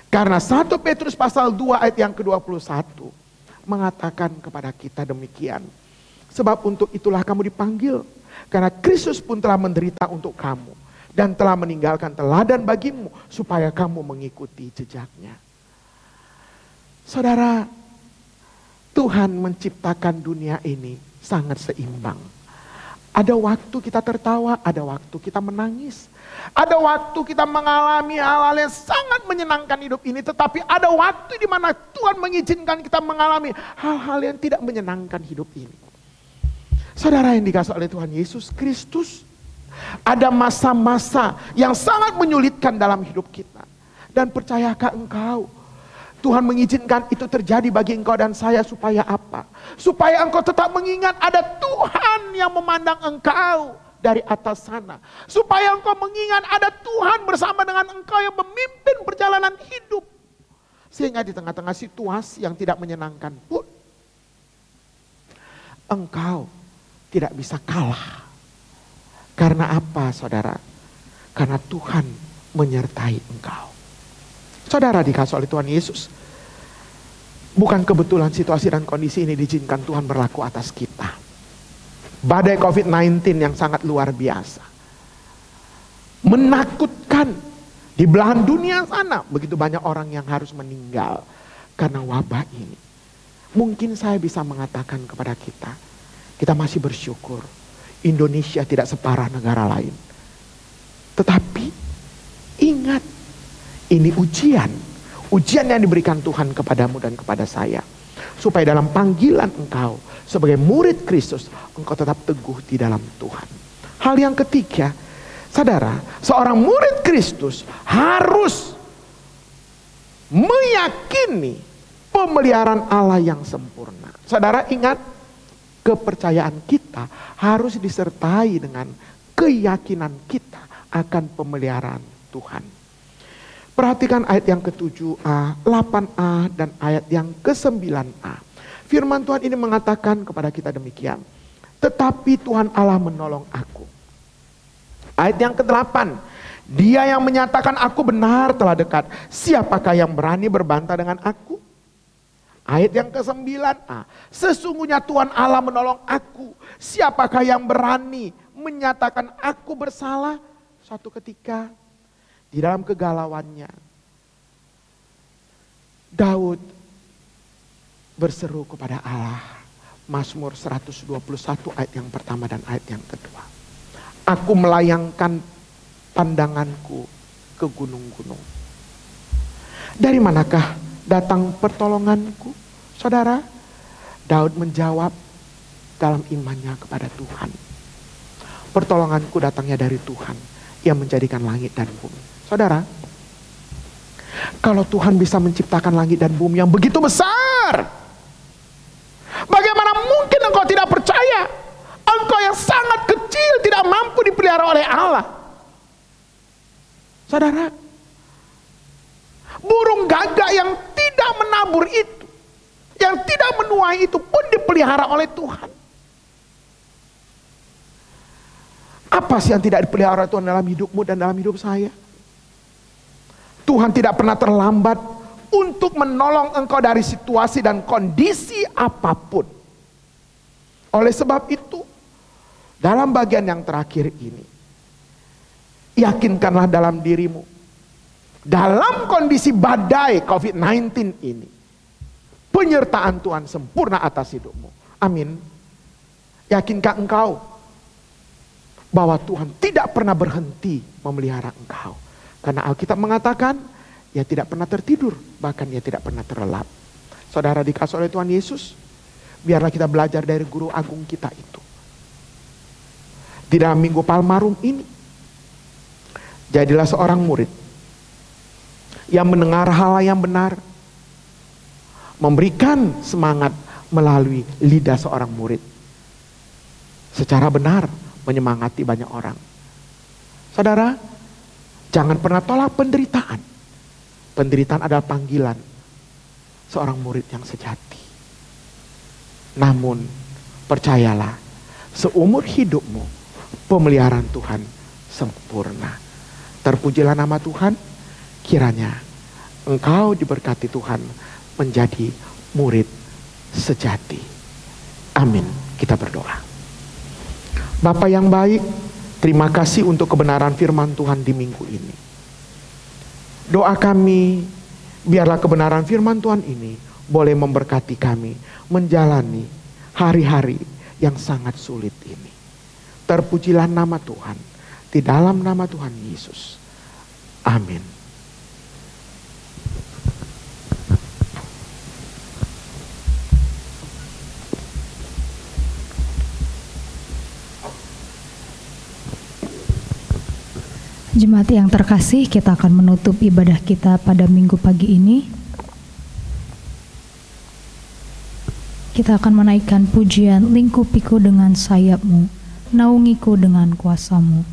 Karena 1 Petrus pasal 2 ayat yang ke-21 mengatakan kepada kita demikian. Sebab untuk itulah kamu dipanggil, karena Kristus pun telah menderita untuk kamu dan telah meninggalkan teladan bagimu supaya kamu mengikuti jejaknya. Saudara, Tuhan menciptakan dunia ini sangat seimbang. Ada waktu kita tertawa, ada waktu kita menangis. Ada waktu kita mengalami hal-hal yang sangat menyenangkan hidup ini. Tetapi ada waktu di mana Tuhan mengizinkan kita mengalami hal-hal yang tidak menyenangkan hidup ini. Saudara yang dikasihi oleh Tuhan Yesus Kristus, ada masa-masa yang sangat menyulitkan dalam hidup kita. Dan percayakah engkau, Tuhan mengizinkan itu terjadi bagi engkau dan saya supaya apa? Supaya engkau tetap mengingat ada Tuhan yang memandang engkau dari atas sana. Supaya engkau mengingat ada Tuhan bersama dengan engkau yang memimpin perjalanan hidup. Sehingga di tengah-tengah situasi yang tidak menyenangkan pun, engkau tidak bisa kalah. Karena apa, saudara? Karena Tuhan menyertai engkau. Saudara dikasihi oleh Tuhan Yesus, bukan kebetulan situasi dan kondisi ini diizinkan Tuhan berlaku atas kita. Badai COVID-19 yang sangat luar biasa, menakutkan. Di belahan dunia sana begitu banyak orang yang harus meninggal karena wabah ini. Mungkin saya bisa mengatakan kepada kita, kita masih bersyukur Indonesia tidak separah negara lain. Tetapi ingat, ini ujian yang diberikan Tuhan kepadamu dan kepada saya. Supaya dalam panggilan engkau sebagai murid Kristus, engkau tetap teguh di dalam Tuhan. Hal yang ketiga, saudara, seorang murid Kristus harus meyakini pemeliharaan Allah yang sempurna. Saudara ingat, kepercayaan kita harus disertai dengan keyakinan kita akan pemeliharaan Tuhan. Perhatikan ayat yang ke-7a, 8a, dan ayat yang ke-9a. Firman Tuhan ini mengatakan kepada kita demikian. Tetapi Tuhan Allah menolong aku. Ayat yang ke-8. Dia yang menyatakan aku benar telah dekat. Siapakah yang berani berbantah dengan aku? Ayat yang ke-9a. Sesungguhnya Tuhan Allah menolong aku. Siapakah yang berani menyatakan aku bersalah? Suatu ketika di dalam kegalauannya, Daud berseru kepada Allah. Mazmur 121 ayat yang pertama dan ayat yang kedua. Aku melayangkan pandanganku ke gunung-gunung. Dari manakah datang pertolonganku? Saudara, Daud menjawab dalam imannya kepada Tuhan. Pertolonganku datangnya dari Tuhan yang menjadikan langit dan bumi. Saudara, kalau Tuhan bisa menciptakan langit dan bumi yang begitu besar, bagaimana mungkin engkau tidak percaya? Engkau yang sangat kecil tidak mampu dipelihara oleh Allah. Saudara, burung gagak yang tidak menabur itu, yang tidak menuai itu pun dipelihara oleh Tuhan. Apa sih yang tidak dipelihara Tuhan dalam hidupmu dan dalam hidup saya? Tuhan tidak pernah terlambat untuk menolong engkau dari situasi dan kondisi apapun. Oleh sebab itu, dalam bagian yang terakhir ini, yakinkanlah dalam dirimu, dalam kondisi badai COVID-19 ini, penyertaan Tuhan sempurna atas hidupmu. Amin. Yakinkah engkau bahwa Tuhan tidak pernah berhenti memelihara engkau? Karena Alkitab mengatakan, ia tidak pernah tertidur, bahkan ia tidak pernah terlelap. Saudara dikasihi oleh Tuhan Yesus, biarlah kita belajar dari guru agung kita itu. Di dalam Minggu Palmarum ini, jadilah seorang murid yang mendengar hal yang benar, memberikan semangat melalui lidah seorang murid. Secara benar menyemangati banyak orang. Saudara, jangan pernah tolak penderitaan. Penderitaan adalah panggilan seorang murid yang sejati. Namun percayalah, seumur hidupmu pemeliharaan Tuhan sempurna. Terpujilah nama Tuhan, kiranya engkau diberkati Tuhan menjadi murid sejati. Amin. Kita berdoa. Bapa yang baik, terima kasih untuk kebenaran firman Tuhan di minggu ini. Doa kami, biarlah kebenaran firman Tuhan ini boleh memberkati kami menjalani hari-hari yang sangat sulit ini. Terpujilah nama Tuhan, di dalam nama Tuhan Yesus. Amin. Jemaat yang terkasih, kita akan menutup ibadah kita pada minggu pagi ini. Kita akan menaikkan pujian lingkupiku dengan sayapmu, naungiku dengan kuasamu.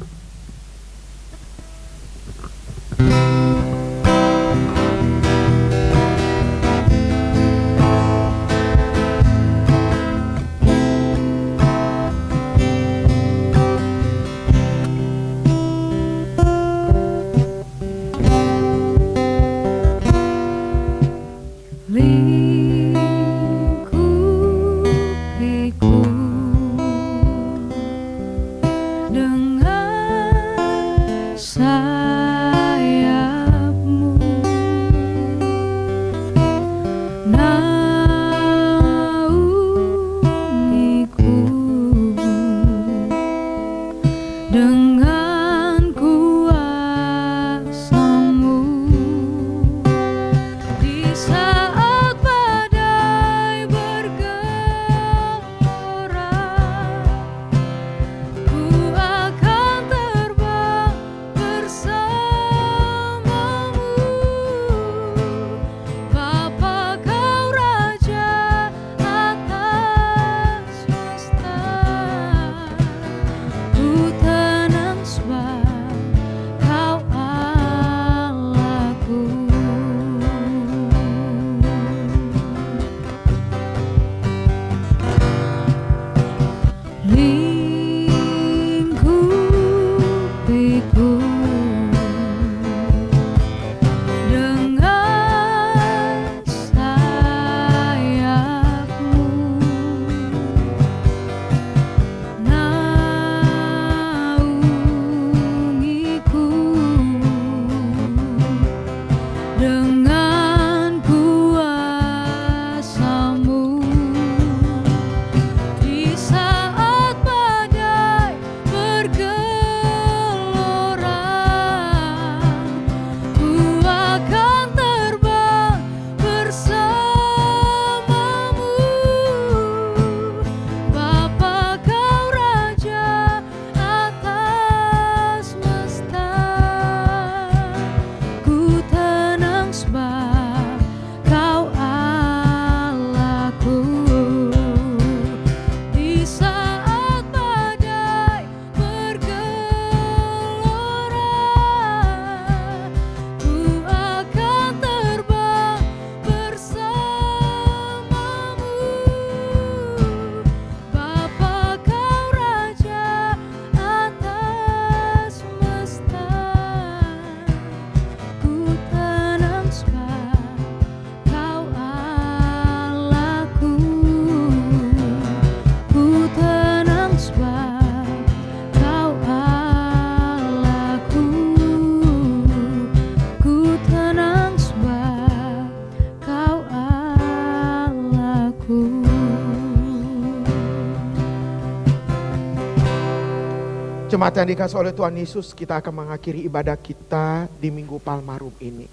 Jemaat yang dikasihi oleh Tuhan Yesus, kita akan mengakhiri ibadah kita di Minggu Palmarum ini.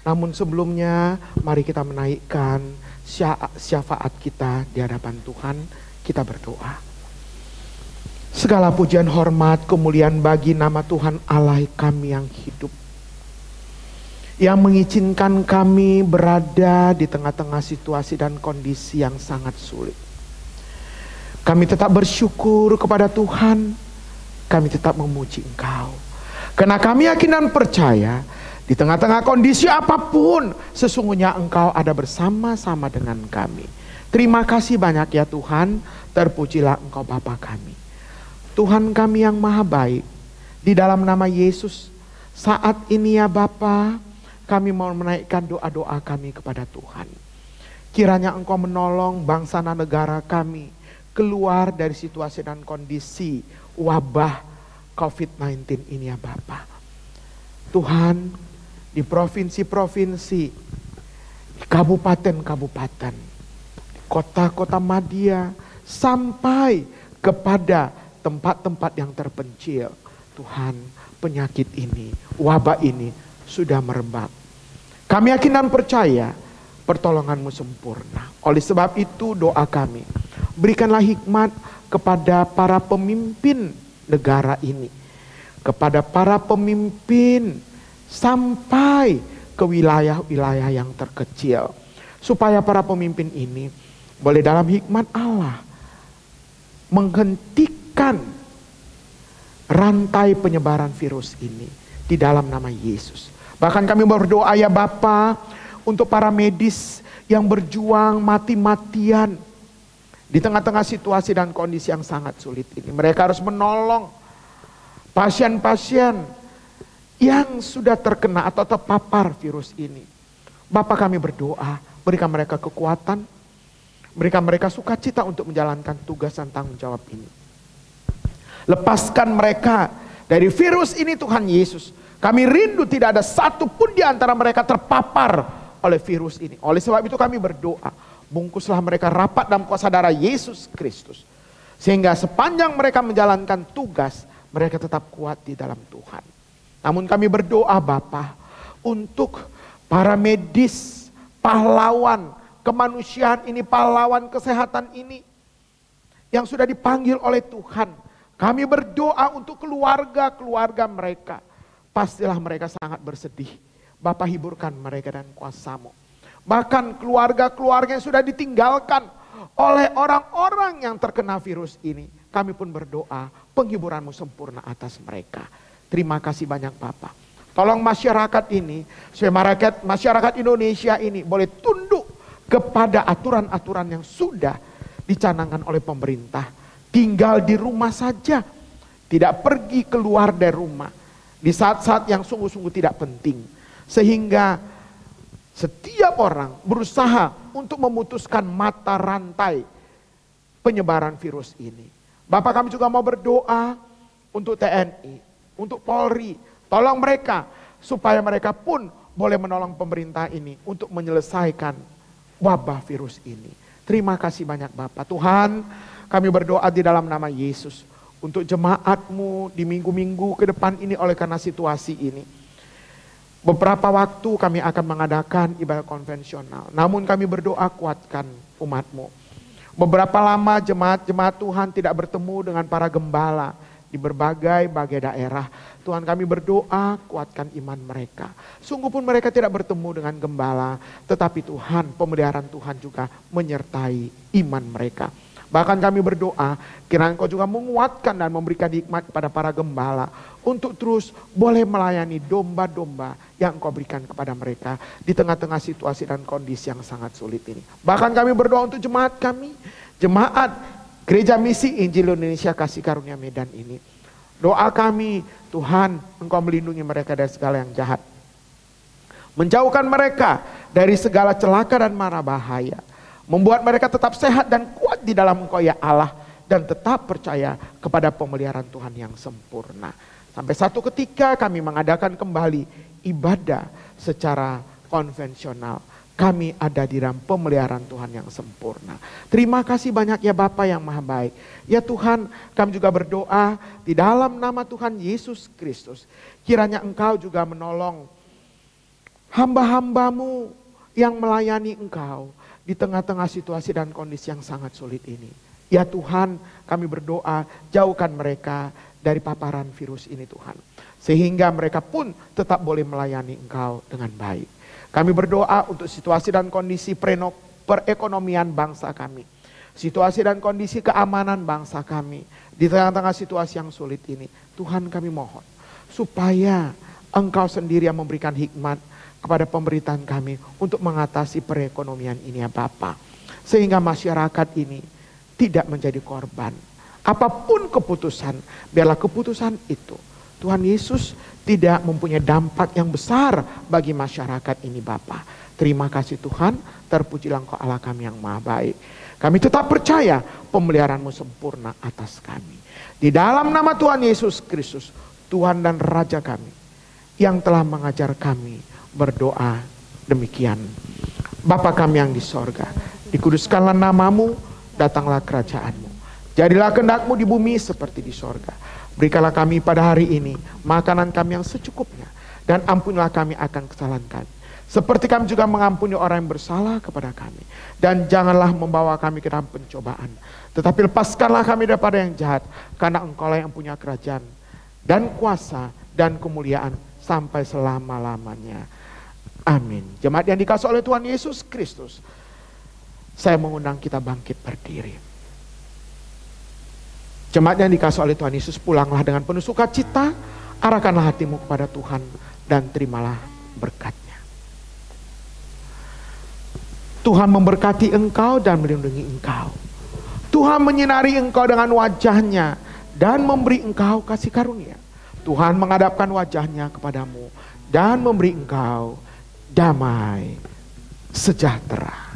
Namun sebelumnya, mari kita menaikkan syafaat kita di hadapan Tuhan. Kita berdoa. Segala pujian, hormat, kemuliaan bagi nama Tuhan Allah kami yang hidup, yang mengizinkan kami berada di tengah-tengah situasi dan kondisi yang sangat sulit. Kami tetap bersyukur kepada Tuhan. Kami tetap memuji Engkau. Karena kami yakin dan percaya Di tengah-tengah kondisi apapun, sesungguhnya Engkau ada bersama-sama dengan kami. Terima kasih banyak ya Tuhan, terpujilah Engkau Bapa kami. Tuhan kami yang maha baik, di dalam nama Yesus, saat ini ya Bapa, kami mau menaikkan doa-doa kami kepada Tuhan. Kiranya Engkau menolong bangsa dan negara kami keluar dari situasi dan kondisi wabah COVID-19 ini ya Bapa. Tuhan, di provinsi-provinsi, di kabupaten-kabupaten, di kota-kota madya, sampai kepada tempat-tempat yang terpencil. Tuhan, penyakit ini, wabah ini sudah merebak. Kami yakin dan percaya pertolongan-Mu sempurna. Oleh sebab itu doa kami, berikanlah hikmat kepada para pemimpin negara ini, kepada para pemimpin sampai ke wilayah-wilayah yang terkecil, supaya para pemimpin ini boleh dalam hikmat Allah menghentikan rantai penyebaran virus ini di dalam nama Yesus. Bahkan kami berdoa ya Bapa, untuk para medis yang berjuang mati-matian di tengah-tengah situasi dan kondisi yang sangat sulit ini. Mereka harus menolong pasien-pasien yang sudah terkena atau terpapar virus ini. Bapa, kami berdoa, berikan mereka kekuatan, berikan mereka sukacita untuk menjalankan tugas dan tanggung jawab ini. Lepaskan mereka dari virus ini Tuhan Yesus. Kami rindu tidak ada satu pun di antara mereka terpapar oleh virus ini. Oleh sebab itu kami berdoa, bungkuslah mereka rapat dalam kuasa darah Yesus Kristus. Sehingga sepanjang mereka menjalankan tugas, mereka tetap kuat di dalam Tuhan. Namun kami berdoa Bapa, untuk para medis, pahlawan kemanusiaan ini, pahlawan kesehatan ini, yang sudah dipanggil oleh Tuhan. Kami berdoa untuk keluarga-keluarga mereka. Pastilah mereka sangat bersedih. Bapa, hiburkan mereka dan kuasa-Mu. Bahkan keluarga-keluarga yang sudah ditinggalkan oleh orang-orang yang terkena virus ini, kami pun berdoa penghiburan-Mu sempurna atas mereka. Terima kasih banyak Bapa. Tolong masyarakat ini, masyarakat Indonesia ini boleh tunduk kepada aturan-aturan yang sudah dicanangkan oleh pemerintah. Tinggal di rumah saja, tidak pergi keluar dari rumah di saat-saat yang sungguh-sungguh tidak penting. Sehingga setiap orang berusaha untuk memutuskan mata rantai penyebaran virus ini. Bapak, kami juga mau berdoa untuk TNI, untuk Polri, tolong mereka supaya mereka pun boleh menolong pemerintah ini untuk menyelesaikan wabah virus ini. Terima kasih banyak Bapak. Tuhan, kami berdoa di dalam nama Yesus untuk jemaat-Mu di minggu-minggu ke depan ini oleh karena situasi ini. Beberapa waktu kami akan mengadakan ibadah konvensional, namun kami berdoa kuatkan umat-Mu. Beberapa lama jemaat-jemaat Tuhan tidak bertemu dengan para gembala di berbagai daerah. Tuhan, kami berdoa kuatkan iman mereka. Sungguh pun mereka tidak bertemu dengan gembala, tetapi Tuhan, pemeliharaan Tuhan juga menyertai iman mereka. Bahkan kami berdoa, kiranya Engkau juga menguatkan dan memberikan hikmat kepada para gembala untuk terus boleh melayani domba-domba yang Engkau berikan kepada mereka di tengah-tengah situasi dan kondisi yang sangat sulit ini. Bahkan kami berdoa untuk jemaat kami, jemaat Gereja Misi Injil Indonesia Kasih Karunia Medan ini. Doa kami, Tuhan, Engkau melindungi mereka dari segala yang jahat. Menjauhkan mereka dari segala celaka dan mara bahaya. Membuat mereka tetap sehat dan kuat di dalam Engkau ya Allah. Dan tetap percaya kepada pemeliharaan Tuhan yang sempurna. Sampai satu ketika kami mengadakan kembali ibadah secara konvensional. Kami ada di dalam pemeliharaan Tuhan yang sempurna. Terima kasih banyak ya Bapa yang maha baik. Ya Tuhan, kami juga berdoa di dalam nama Tuhan Yesus Kristus. Kiranya Engkau juga menolong hamba-hambamu yang melayani Engkau di tengah-tengah situasi dan kondisi yang sangat sulit ini. Ya Tuhan, kami berdoa jauhkan mereka dari paparan virus ini Tuhan. Sehingga mereka pun tetap boleh melayani Engkau dengan baik. Kami berdoa untuk situasi dan kondisi perekonomian bangsa kami. Situasi dan kondisi keamanan bangsa kami. Di tengah-tengah situasi yang sulit ini. Tuhan, kami mohon supaya Engkau sendiri yang memberikan hikmat kepada pemerintahan kami untuk mengatasi perekonomian ini ya Bapa. Sehingga masyarakat ini tidak menjadi korban. Apapun keputusan, biarlah keputusan itu Tuhan Yesus tidak mempunyai dampak yang besar bagi masyarakat ini Bapa. Terima kasih Tuhan, terpujilah Engkau Allah kami yang maha baik. Kami tetap percaya pemeliharaan-Mu sempurna atas kami. Di dalam nama Tuhan Yesus Kristus, Tuhan dan Raja kami, yang telah mengajar kami berdoa demikian. Bapa kami yang di sorga, dikuduskanlah nama-Mu, datanglah kerajaan-Mu. Jadilah kehendak-Mu di bumi seperti di sorga. Berikanlah kami pada hari ini makanan kami yang secukupnya. Dan ampunilah kami akan kesalahan kami, seperti kami juga mengampuni orang yang bersalah kepada kami. Dan janganlah membawa kami ke dalam pencobaan, tetapi lepaskanlah kami daripada yang jahat. Karena Engkau-lah yang punya kerajaan dan kuasa dan kemuliaan sampai selama-lamanya. Amin. Jemaat yang dikasihi oleh Tuhan Yesus Kristus, saya mengundang kita bangkit berdiri. Jemaat yang dikasihi oleh Tuhan Yesus, pulanglah dengan penuh sukacita, arahkanlah hatimu kepada Tuhan dan terimalah berkat-Nya. Tuhan memberkati engkau dan melindungi engkau. Tuhan menyinari engkau dengan wajah-Nya dan memberi engkau kasih karunia. Tuhan menghadapkan wajah-Nya kepadamu dan memberi engkau damai sejahtera.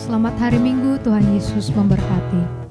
Selamat hari Minggu, Tuhan Yesus memberkati.